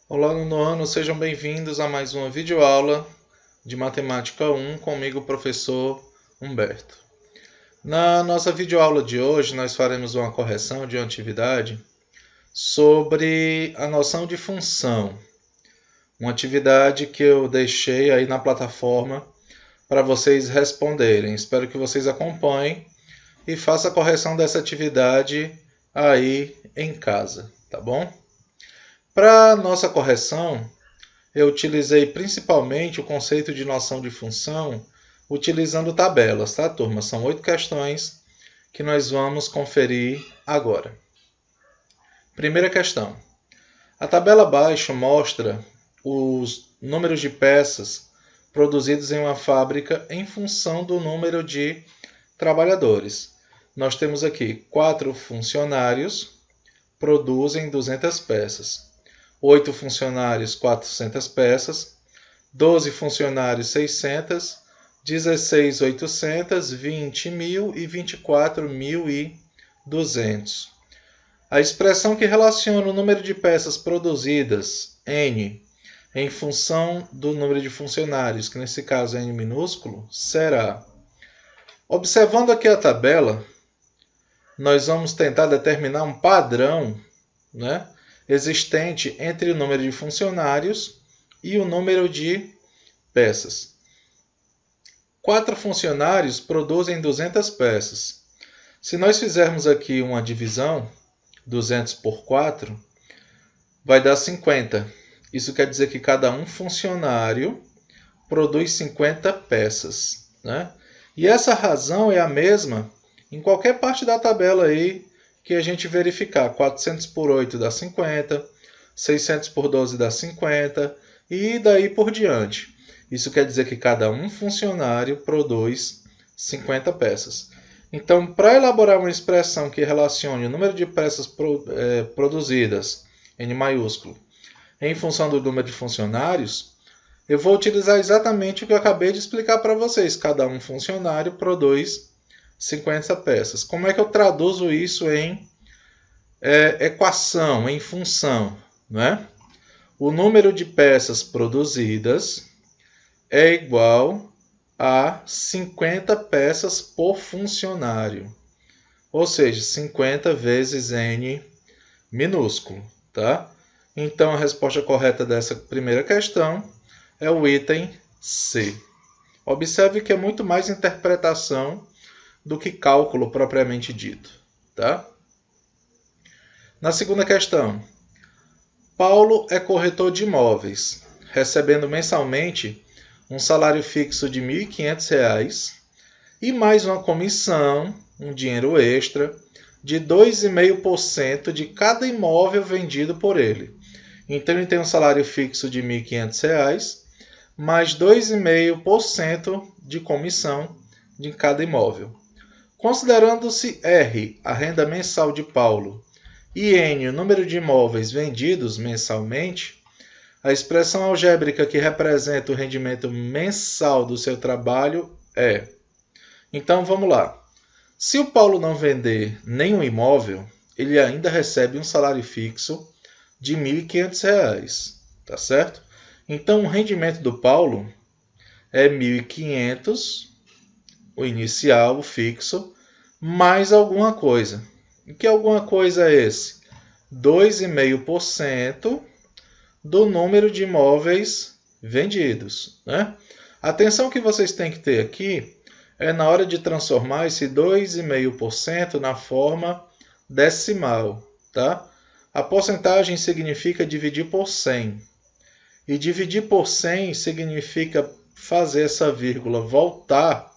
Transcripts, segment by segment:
Olá, nono ano, sejam bem-vindos a mais uma videoaula de Matemática 1 comigo, professor Humberto. Na nossa videoaula de hoje, nós faremos uma correção de uma atividade sobre a noção de função. Uma atividade que eu deixei aí na plataforma para vocês responderem. Espero que vocês acompanhem e façam a correção dessa atividade aí em casa, tá bom? Para nossa correção, eu utilizei principalmente o conceito de noção de função utilizando tabelas, tá, turma? São 8 questões que nós vamos conferir agora. Primeira questão. A tabela abaixo mostra os números de peças produzidas em uma fábrica em função do número de trabalhadores. Nós temos aqui 4 funcionários produzem 200 peças. 8 funcionários, 400 peças, 12 funcionários, 600, 16, 800, 20 mil e 24.200. A expressão que relaciona o número de peças produzidas, N, em função do número de funcionários, que nesse caso é N minúsculo, será... Observando aqui a tabela, nós vamos tentar determinar um padrão, né, existente entre o número de funcionários e o número de peças. 4 funcionários produzem 200 peças. Se nós fizermos aqui uma divisão, 200 por 4, vai dar 50. Isso quer dizer que cada um funcionário produz 50 peças, né? E essa razão é a mesma em qualquer parte da tabela aí que a gente verificar. 400 por 8 dá 50, 600 por 12 dá 50 e daí por diante. Isso quer dizer que cada um funcionário produz 50 peças. Então, para elaborar uma expressão que relacione o número de peças produzidas, N maiúsculo, em função do número de funcionários, eu vou utilizar exatamente o que eu acabei de explicar para vocês. Cada um funcionário produz 50 peças. Como é que eu traduzo isso em equação, em função, né? O número de peças produzidas é igual a 50 peças por funcionário. Ou seja, 50 vezes N minúsculo, tá? Então, a resposta correta dessa primeira questão é o item C. Observe que é muito mais interpretação do que cálculo propriamente dito, tá? Na segunda questão, Paulo é corretor de imóveis, recebendo mensalmente um salário fixo de R$ 1.500 e mais uma comissão, um dinheiro extra, de 2,5% de cada imóvel vendido por ele. Então, ele tem um salário fixo de R$ 1.500, mais 2,5% de comissão de cada imóvel. Considerando-se R, a renda mensal de Paulo, e N, o número de imóveis vendidos mensalmente, a expressão algébrica que representa o rendimento mensal do seu trabalho é... Então, vamos lá. Se o Paulo não vender nenhum imóvel, ele ainda recebe um salário fixo de R$ 1.500, tá certo? Então, o rendimento do Paulo é 1.500, o inicial, o fixo, mais alguma coisa. E que alguma coisa é esse? 2,5% do número de imóveis vendidos, né? A atenção que vocês têm que ter aqui é na hora de transformar esse 2,5% na forma decimal, tá? A porcentagem significa dividir por 100. E dividir por 100 significa fazer essa vírgula voltar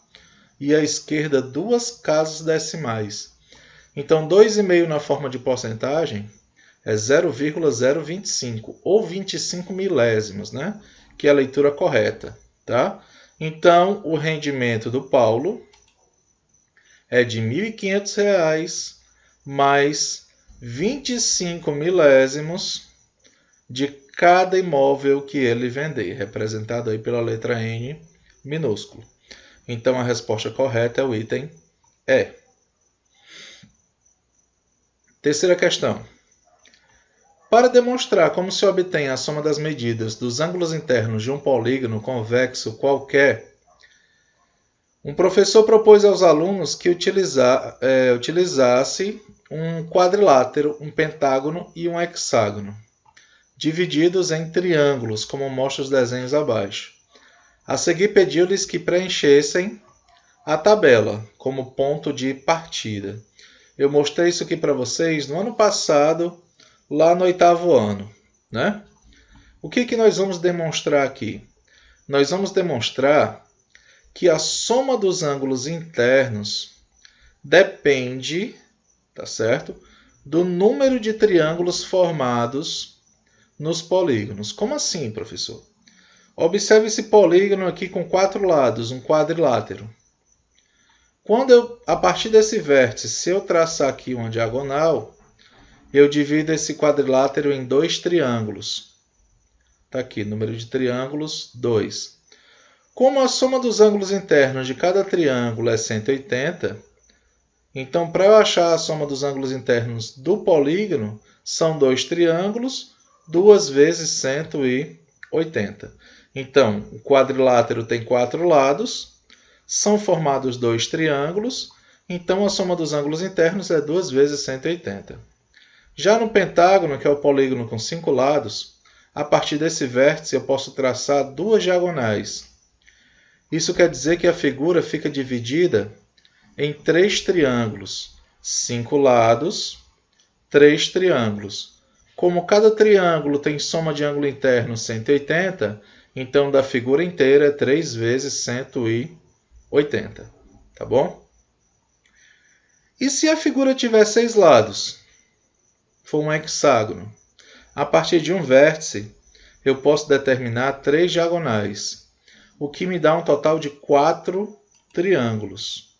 e à esquerda 2 casas decimais. Então, 2,5 na forma de porcentagem é 0,025 ou 25 milésimos, né? Que é a leitura correta, tá? Então, o rendimento do Paulo é de R$ 1.500 mais 25 milésimos de cada imóvel que ele vender, representado aí pela letra N minúsculo. Então, a resposta correta é o item E. Terceira questão. Para demonstrar como se obtém a soma das medidas dos ângulos internos de um polígono convexo qualquer, um professor propôs aos alunos que utilizasse um quadrilátero, um pentágono e um hexágono, divididos em triângulos, como mostra os desenhos abaixo. A seguir, pediu-lhes que preenchessem a tabela como ponto de partida. Eu mostrei isso aqui para vocês no ano passado, lá no 8º ano, né? O que nós vamos demonstrar aqui? Nós vamos demonstrar que a soma dos ângulos internos depende, tá certo, do número de triângulos formados nos polígonos. Como assim, professor? Observe esse polígono aqui com 4 lados, um quadrilátero. A partir desse vértice, se eu traçar aqui uma diagonal, eu divido esse quadrilátero em 2 triângulos. Está aqui, número de triângulos, 2. Como a soma dos ângulos internos de cada triângulo é 180, então, para eu achar a soma dos ângulos internos do polígono, são 2 triângulos, 2 vezes 180. Então, o quadrilátero tem 4 lados, são formados 2 triângulos, então a soma dos ângulos internos é 2 vezes 180. Já no pentágono, que é o polígono com 5 lados, a partir desse vértice eu posso traçar 2 diagonais. Isso quer dizer que a figura fica dividida em 3 triângulos, 5 lados, 3 triângulos. Como cada triângulo tem soma de ângulo interno 180, então da figura inteira é 3 vezes 180. Tá bom? E se a figura tiver 6 lados? For um hexágono. A partir de um vértice, eu posso determinar 3 diagonais, o que me dá um total de 4 triângulos.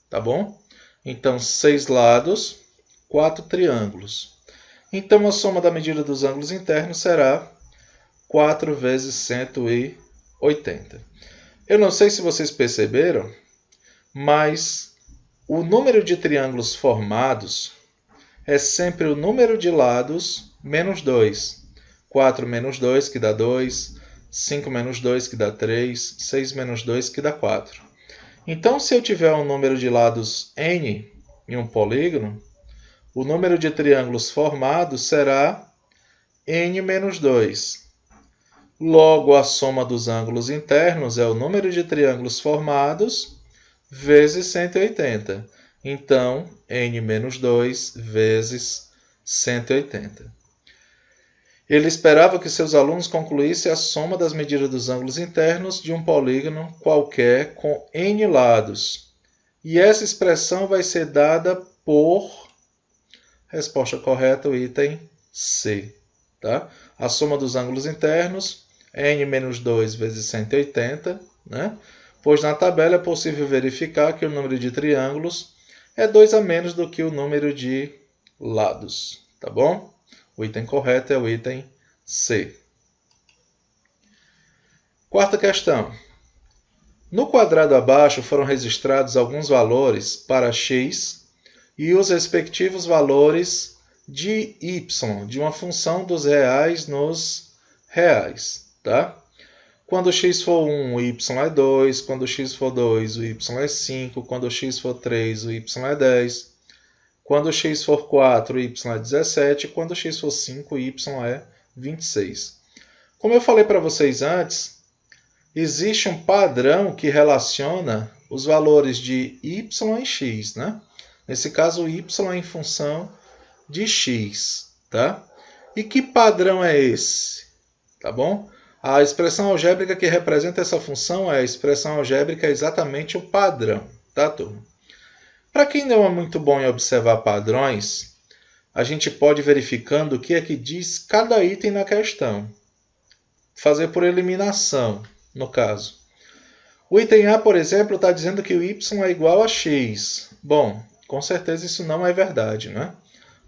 Tá bom? Então, 6 lados, 4 triângulos. Então, a soma da medida dos ângulos internos será 4 vezes 180. Eu não sei se vocês perceberam, mas o número de triângulos formados é sempre o número de lados menos 2. 4 menos 2, que dá 2. 5 menos 2, que dá 3. 6 menos 2, que dá 4. Então, se eu tiver um número de lados n em um polígono, o número de triângulos formados será n menos 2. Logo, a soma dos ângulos internos é o número de triângulos formados vezes 180. Então, n menos 2 vezes 180. Ele esperava que seus alunos concluíssem a soma das medidas dos ângulos internos de um polígono qualquer com n lados. E essa expressão vai ser dada por... Resposta correta, o item C. Tá? A soma dos ângulos internos, n menos 2 vezes 180, né? Pois na tabela é possível verificar que o número de triângulos é 2 a menos do que o número de lados. Tá bom? O item correto é o item C. Quarta questão. No quadrado abaixo foram registrados alguns valores para x e os respectivos valores de y, de uma função dos reais nos reais. Tá? Quando x for 1, o y é 2. Quando x for 2, o y é 5. Quando x for 3, o y é 10. Quando x for 4, o y é 17. Quando x for 5, o y é 26. Como eu falei para vocês antes, existe um padrão que relaciona os valores de y e x. Né? Nesse caso, o y é em função de x. Tá? E que padrão é esse? Tá bom? A expressão algébrica que representa essa função é a expressão algébrica exatamente o padrão. Tá, turma? Para quem não é muito bom em observar padrões, a gente pode ir verificando o que é que diz cada item na questão. Fazer por eliminação, no caso. O item A, por exemplo, está dizendo que o y é igual a x. Bom, com certeza isso não é verdade, né?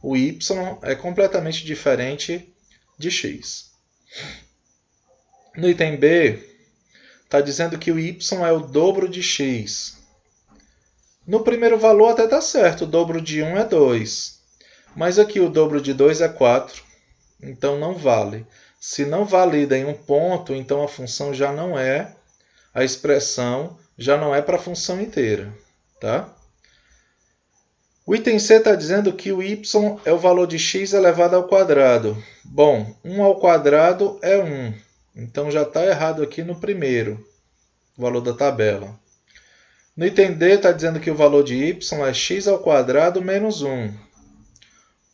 O y é completamente diferente de x. No item B, está dizendo que o y é o dobro de x. No primeiro valor até está certo, o dobro de 1 é 2. Mas aqui o dobro de 2 é 4. então não vale. Se não valida em um ponto, então a função já não é, a expressão já não é para a função inteira. Tá? O item C está dizendo que o y é o valor de x elevado ao quadrado. Bom, 1 ao quadrado é 1. Então já está errado aqui no primeiro, o valor da tabela. No item D está dizendo que o valor de y é x ao quadrado menos 1.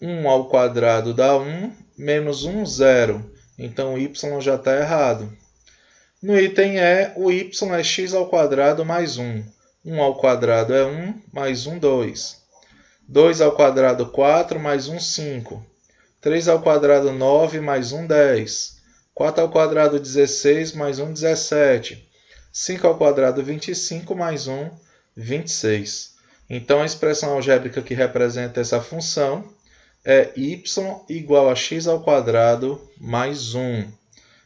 1 ao quadrado dá 1, menos 1, 0. Então o y já está errado. No item E, o y é x ao quadrado mais 1. 1 ao quadrado é 1, mais 1, 2. 2 ao quadrado, 4, mais 1, 5. 3 ao quadrado, 9, mais 1, 10. 4 ao quadrado, 16, mais 1, 17. 5 ao quadrado, 25, mais 1, 26. Então, a expressão algébrica que representa essa função é y igual a x ao quadrado mais 1.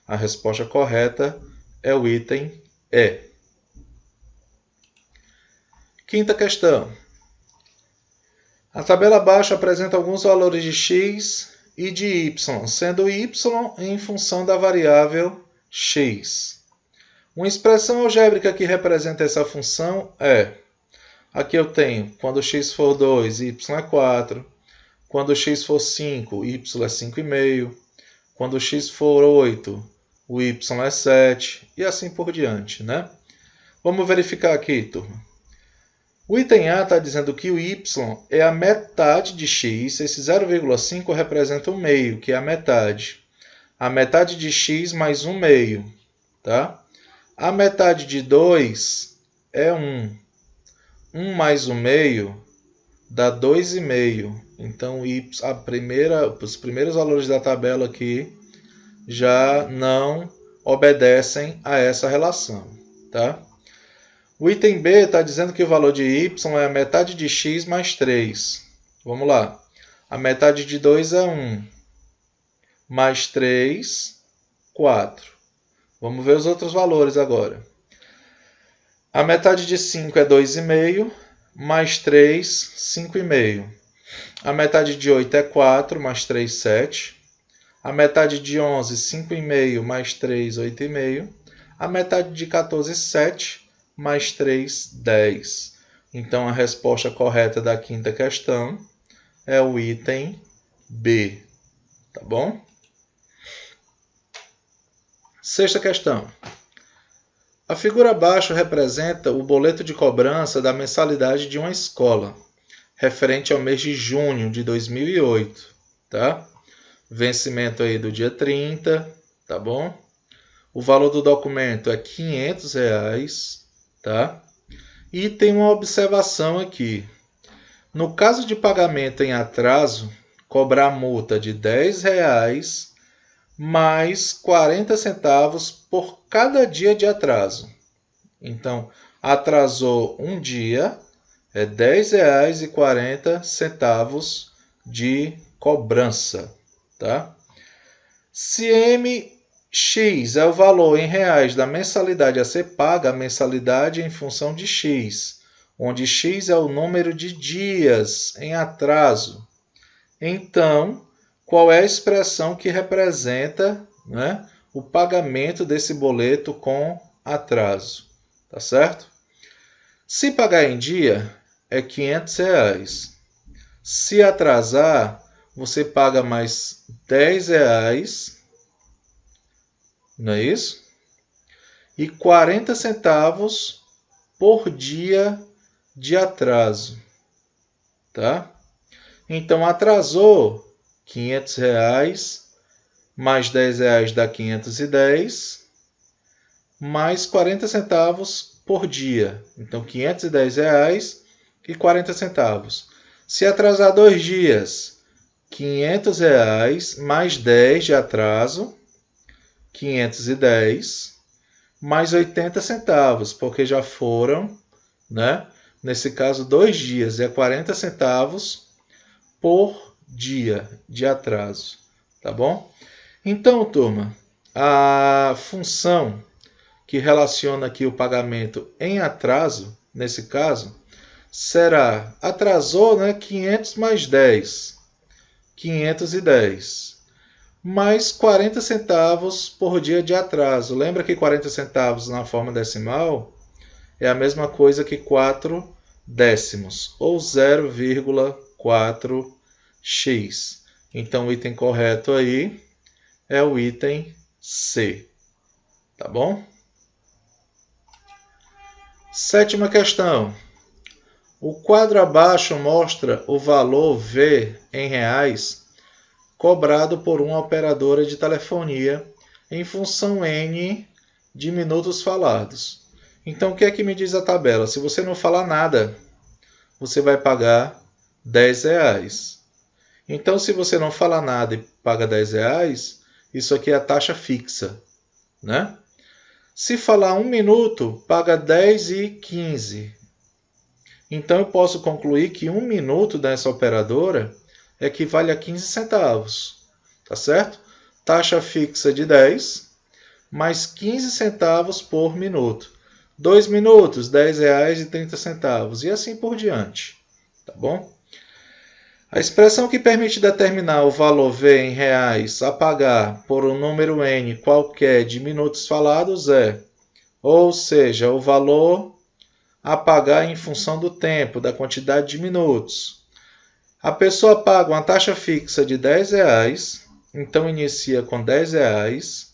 A resposta correta é o item E. Quinta questão. A tabela abaixo apresenta alguns valores de x e de y, sendo y em função da variável x. Uma expressão algébrica que representa essa função é, aqui eu tenho, quando x for 2, y é 4. Quando x for 5, y é 5,5. Quando x for 8, o y é 7. E assim por diante, né? Vamos verificar aqui, turma. O item A está dizendo que o y é a metade de x. Esse 0,5 representa o meio, que é a metade. A metade de x mais 1 meio. Tá? A metade de 2 é 1. 1 mais 1 meio dá 2,5. Então, os primeiros valores da tabela aqui já não obedecem a essa relação. Tá? O item B está dizendo que o valor de y é a metade de x mais 3. Vamos lá. A metade de 2 é 1. Mais 3, 4. Vamos ver os outros valores agora. A metade de 5 é 2,5. Mais 3, 5,5. A metade de 8 é 4. Mais 3, 7. A metade de 11, 5,5. Mais 3, 8,5. A metade de 14, 7. Mais 3, 10. Então, a resposta correta da quinta questão é o item B. Tá bom? Sexta questão. A figura abaixo representa o boleto de cobrança da mensalidade de uma escola, referente ao mês de junho de 2008. Tá? Vencimento aí do dia 30. Tá bom? O valor do documento é R$ 500. Tá? E tem uma observação aqui. No caso de pagamento em atraso, cobrar multa de R$ 10 mais 40 centavos por cada dia de atraso. Então, atrasou um dia, é R$ 10,40 de cobrança. Tá? Se X é o valor em reais da mensalidade a ser paga, a mensalidade em função de X, onde X é o número de dias em atraso. Então, qual é a expressão que representa, né, o pagamento desse boleto com atraso? Tá certo? Se pagar em dia, é R$ 500. Se atrasar, você paga mais R$ 10. Não é isso? E 40 centavos por dia de atraso. Tá? Então, atrasou R$ 500, mais R$ 10 dá 510, mais 40 centavos por dia. Então, R$ 510 e 40 centavos. Se atrasar 2 dias, R$ 500 mais 10 de atraso, 510, mais 80 centavos, porque já foram, né, nesse caso, 2 dias, é 40 centavos por dia de atraso. Tá bom? Então, turma, a função que relaciona aqui o pagamento em atraso, nesse caso, será, atrasou, né, 500 mais 10, 510. mais 40 centavos por dia de atraso. Lembra que 40 centavos na forma decimal é a mesma coisa que 4 décimos, ou 0,4x. Então, o item correto aí é o item C. Tá bom? Sétima questão. O quadro abaixo mostra o valor V em reais cobrado por uma operadora de telefonia em função N de minutos falados. Então, o que é que me diz a tabela? Se você não falar nada, você vai pagar R$10. Então, se você não falar nada e paga R$10, isso aqui é a taxa fixa, né? Se falar 1 minuto, paga 10,15. Então, eu posso concluir que 1 minuto dessa operadora equivale a 15 centavos. Tá certo? Taxa fixa de 10, mais 15 centavos por minuto. 2 minutos, R$10,30. E assim por diante. Tá bom? A expressão que permite determinar o valor V em reais a pagar por um número N qualquer de minutos falados é, ou seja, o valor a pagar em função do tempo, da quantidade de minutos. A pessoa paga uma taxa fixa de R$10, então inicia com R$10,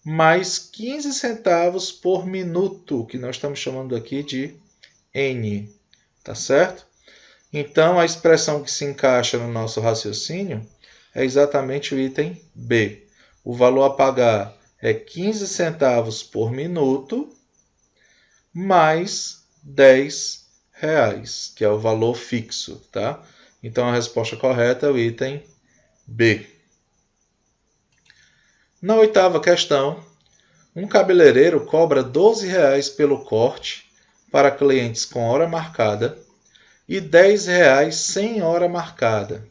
mais 15 centavos por minuto, que nós estamos chamando aqui de N. Tá certo? Então, a expressão que se encaixa no nosso raciocínio é exatamente o item B. O valor a pagar é 15 centavos por minuto, mais R$10, que é o valor fixo, tá? Então, a resposta correta é o item B. Na oitava questão, um cabeleireiro cobra R$12 pelo corte para clientes com hora marcada e R$10 sem hora marcada.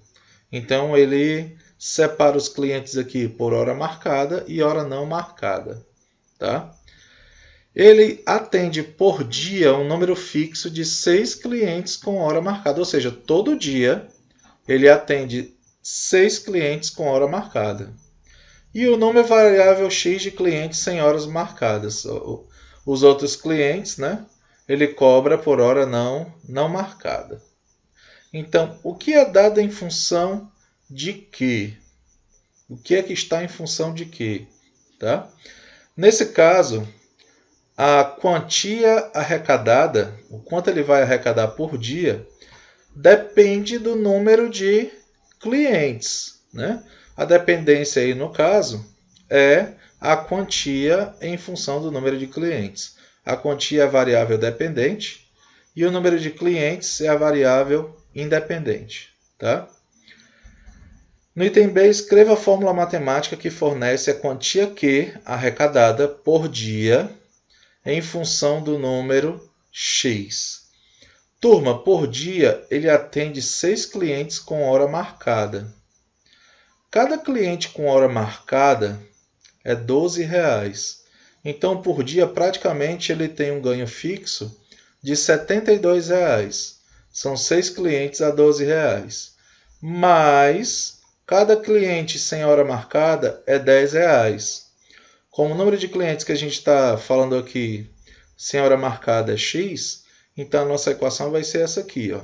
Então, ele separa os clientes aqui por hora marcada e hora não marcada, tá? Ele atende por dia um número fixo de 6 clientes com hora marcada, ou seja, todo dia ele atende 6 clientes com hora marcada. E o número variável X de clientes sem horas marcadas. Os outros clientes, né, ele cobra por hora não marcada. Então, o que é dado em função de quê? O que é que está em função de quê? Tá? Nesse caso, a quantia arrecadada, o quanto ele vai arrecadar por dia, depende do número de clientes, né? A dependência aí, no caso, é a quantia em função do número de clientes. A quantia é a variável dependente e o número de clientes é a variável independente. Tá? No item B, escreva a fórmula matemática que fornece a quantia Q arrecadada por dia em função do número X. Turma, por dia, ele atende 6 clientes com hora marcada. Cada cliente com hora marcada é R$12. Então, por dia, praticamente, ele tem um ganho fixo de R$72. São 6 clientes a R$12. Mas, cada cliente sem hora marcada é R$10. Como o número de clientes que a gente está falando aqui sem hora marcada é X, então a nossa equação vai ser essa aqui. Ó.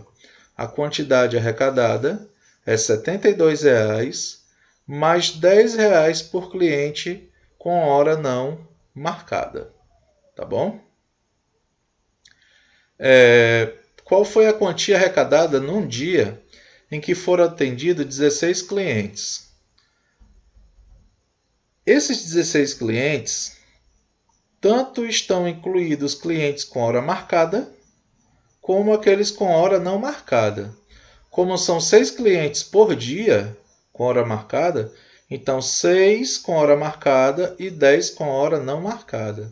A quantidade arrecadada é R$72 mais R$10 por cliente com hora não marcada. Tá bom? Qual foi a quantia arrecadada num dia em que foram atendidos 16 clientes? Esses 16 clientes, tanto estão incluídos clientes com hora marcada, como aqueles com hora não marcada. Como são 6 clientes por dia com hora marcada, então 6 com hora marcada e 10 com hora não marcada.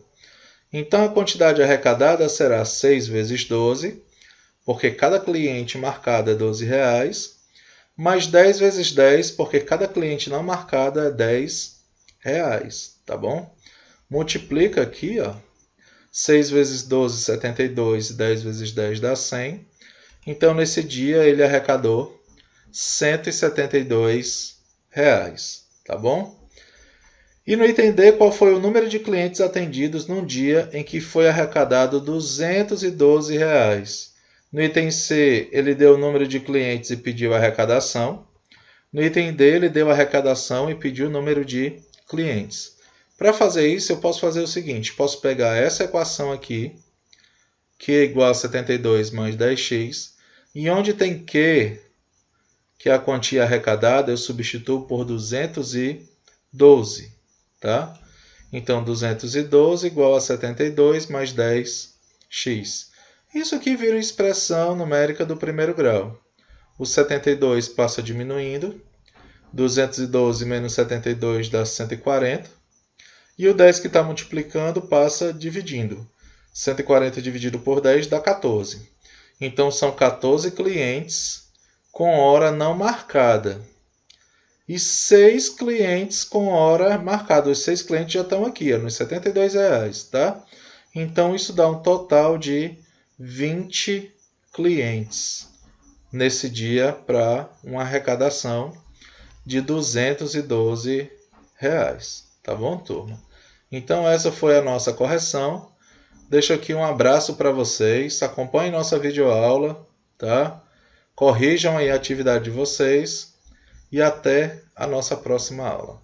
Então a quantidade arrecadada será 6 vezes 12, porque cada cliente marcado é R$12, mais 10 vezes 10, porque cada cliente não marcado é R$10. Tá bom? Multiplica aqui, ó. 6 vezes 12, 72, 10 vezes 10 dá 100. Então, nesse dia, ele arrecadou R$172. Tá bom? E no item D, qual foi o número de clientes atendidos num dia em que foi arrecadado R$ 212? No item C, ele deu o número de clientes e pediu a arrecadação. No item D, ele deu a arrecadação e pediu o número de clientes. Para fazer isso, eu posso fazer o seguinte. Posso pegar essa equação aqui, Q igual a 72 mais 10x, e onde tem Q, que é a quantia arrecadada, eu substituo por 212. Tá? Então, 212 igual a 72 mais 10x. Isso aqui vira expressão numérica do primeiro grau. O 72 passa diminuindo. 212 menos 72 dá 140. E o 10 que está multiplicando passa dividindo. 140 dividido por 10 dá 14. Então, são 14 clientes com hora não marcada. E 6 clientes com hora marcada. Os 6 clientes já estão aqui, nos R$ 72, tá? Então, isso dá um total de 20 clientes nesse dia para uma arrecadação de R$ 212. Tá bom, turma? Então, essa foi a nossa correção. Deixo aqui um abraço para vocês. Acompanhem nossa videoaula, tá? Corrijam aí a atividade de vocês. E até a nossa próxima aula.